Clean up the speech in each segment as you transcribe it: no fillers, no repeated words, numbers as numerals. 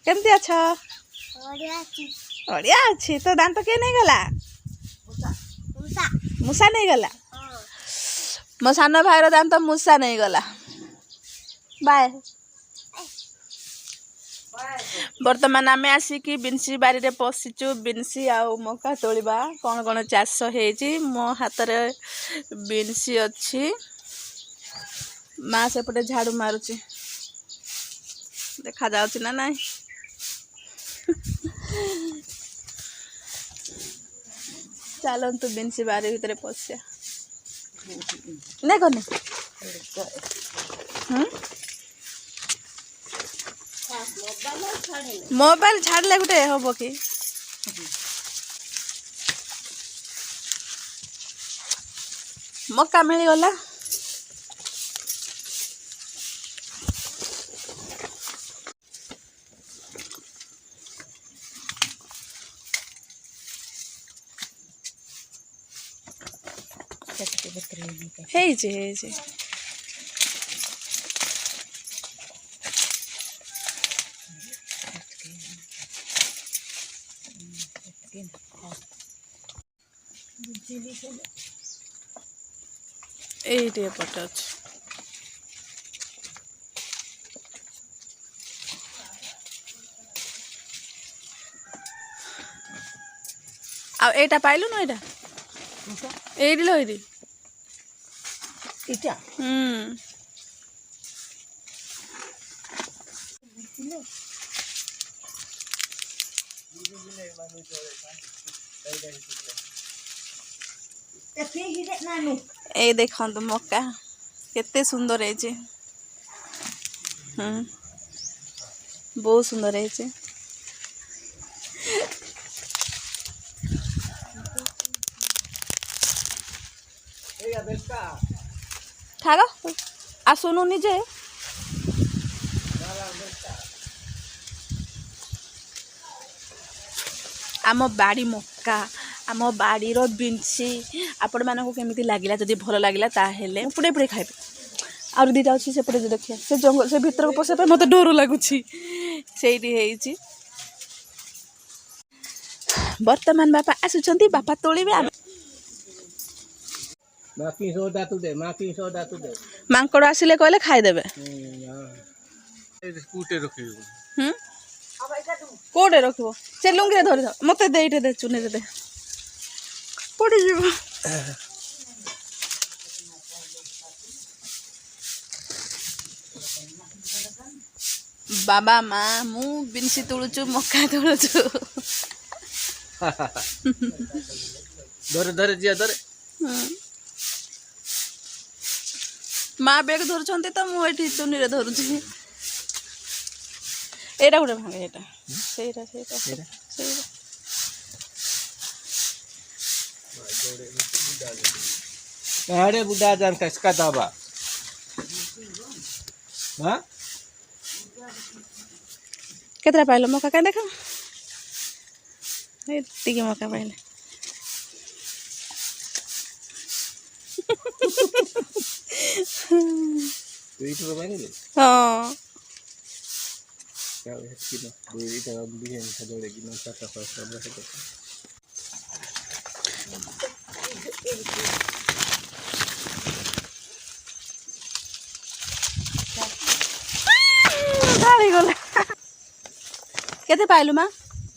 केमती अच्छा बढ़िया अच्छी तो दांत के नहीं गला मूसा नहीं गला मो सान भाईर दांत मूसा नहीं गला बाय बर्तमान आम आसिक बिनसी बारी रे पशिचु बिनसी आउ मका तोलिबा कौन कौन चाष होती मो हाथ रे बिनसी अच्छी माँ सेपटे झाड़ू मारुची देखा जाउची ना नहीं चलतु बिनसी बारी भितर पशिया नहीं कौन मोबाइल छाड़ले गोटे हम कि मक्का मिलगला ହେଇଛି এইটি এপটে ଅଛି ଆଉ এইটা পাইলু না এইটা এইটি লো এইটি এটা ए देखो मक्का केते सुंदर है बहुत सुंदर है ठाक आसुनु निजे आम बाड़ी मक्का आम बाड़ीर बिनसी आपण मानक केमी लगे जदि भल लगे ताहेले पुड़े पुड़े खाइबे आउ दीटा अच्छी सेपटे जो देखिए से जंगल से भितर को पशा मत डर लगुच बर्तमान बापा आसुचंती बापा तोलिबे मांकड़ आसिले कहले खाईदेवे कोटे रखो से लुंगी धरी मत दे दे चुनी दे पड़ी जीव बाबा माँ मु बिनसी तुलुचु मक्का तुलुचु धरे धरे जिया धरे माँ बेग धरुचंती तो मु एठी चुनी रे धरुची एटा गोटे भांगे एटा सेटा सेटा सेटा अरे बुढ़ा जान किसका दावा हाँ केतरा पाइलो मौका क्या देखा एतिके मौका पाइले हाँ क्या है कि ना देवी का भी है थोड़े कि ना चाटा फर्स्ट अब है गाड़ी गला केते पाइलु माँ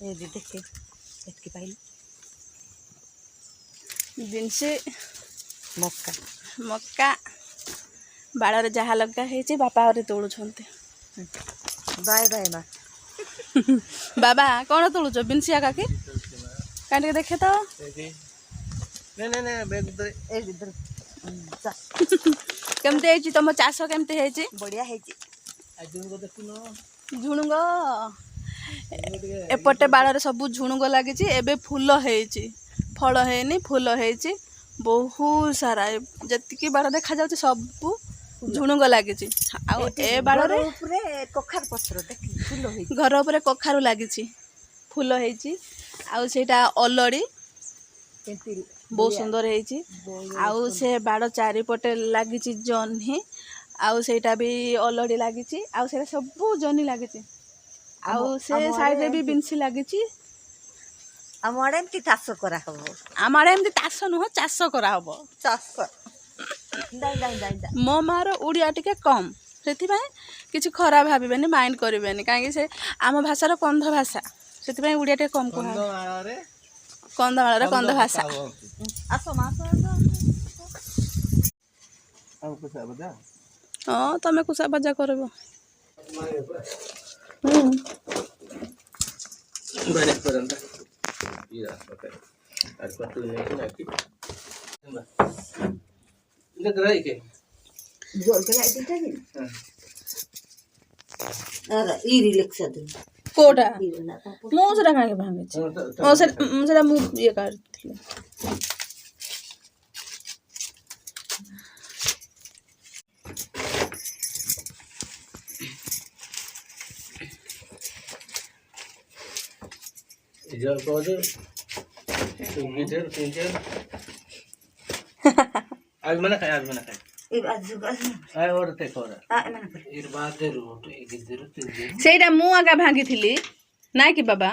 ए देख के एतकी पाइलु बिनसी मक्का मक्का बाड़े जहाँ लगा है बापा और तोड़ुंट बाय बाय माँ बाबा कौन तोड़ुच बिनसी आका कि कहीं देखे तो नहीं बैग उधर ए इधर केमती तुम चाष केमती बढ़िया है आजुन को देखुनो झुणुंग एपटे बाड़े सब झुणुंग लगी एबे फूल है फल है फूल है बहुत सारा जी बाड़ देखा जाए सब झुणुंग लगी ए बाड़े कखार पत्र देख फूल है घर उपरे कखारू लगी फूल है आउटा अलड़ी बहुत सुंदर है आउ से बाड़ चारिपटे लगी जह्नी आउ सेटा भी अलड़ी लगी आउ से सब जह्नी लगी ଆଉ ସେ ସାଇଡରେ ବି ବିନ୍ସି ଲାଗିଛି। ଆମ ଆଡେ ଏମିତି ଚାଷ କରାହବ। ଆମ ଆଡେ ଏମିତି ଚାଷ ନୁହଁ, ଚାଷ କରାହବ। ଚାଷ ମୋ ମାର ଓଡ଼ିଆ ଟିକେ କମ୍, ସେଥିପାଇଁ କିଛି ଖରାପ ଭାବିବେନି, ମାଇଣ୍ଡ କରିବେନି। କାହିଁକି ସେ ଆମ ଭାଷାର କନ୍ଧ ଭାଷା, ସେଥିପାଇଁ ଓଡ଼ିଆ ଟିକେ କମ୍ କୁହା। କନ୍ଧମାଳର କନ୍ଧ ଭାଷା। ଆସ ମା ଆସ ହଁ ତମେ କୁସା ଭଜା କରିବ। କୋଉଟା ମୁଁ ସେଟା କାହିଁକି ଭାଙ୍ଗିଛି? ସେଟା ମୁଁ ଇଏ କାଟିଥିଲି। ସେଇଟା ମୁଁ ଆଗା ଭାଙ୍ଗିଥିଲି ନାଇଁ କି ବାବା?